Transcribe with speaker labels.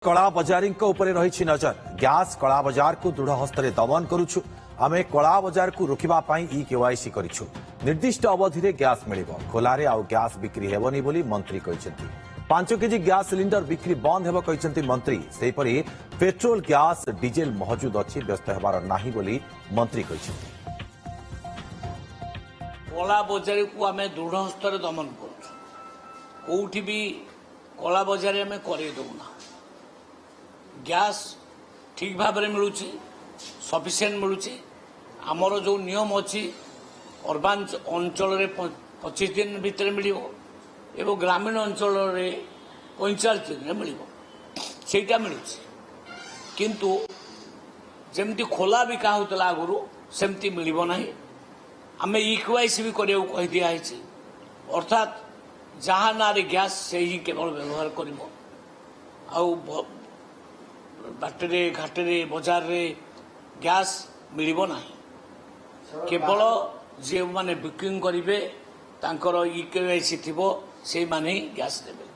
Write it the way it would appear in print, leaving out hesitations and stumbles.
Speaker 1: कला बजारी रही नजर गैस कला बजार को दृढ़ हस्ते दमन करुछु आमे कला बजार को रोकवा ई केवाईसी करिछु निर्दिष्ट अवधि रे गैस मिलिबो खोलारे आउ गैस बिक्री हेबनी बोली मंत्री कहिसेंती 5 केजी गैस सिलिंडर बिक्री बंद हेबो कहिसेंती मंत्री सेपरि पेट्रोल गैस डीजेल मौजूद अछि व्यस्त हेबार नाही बोली मंत्री कहिसेंती
Speaker 2: कला बजारी को आमे दृढ़ हस्ते दमन करुछु कोउठी भी कला बजारी आमे करे दउना गैस ठीक भाव में मिलूँ सफिसीयंट मिलूँ आमर जो नियम अच्छी अर्बान अंचल 25 दिन भितर मिल एवं ग्रामीण अंचल 45 दिन मिल सेटा मिलूँ किंतु जमती खोला बिका होता आगु सेमती मिल ना आम इक्वाईसी भी करने को कही दिखाई अर्थात जहाँ ना गैस से ही केवल व्यवहार कर बाटरे घाटे बजार रे गैस मिल ना केवल जे माने बुकिंग करेंगे तांकर इक्वाईसी थी से माने गैस देवे।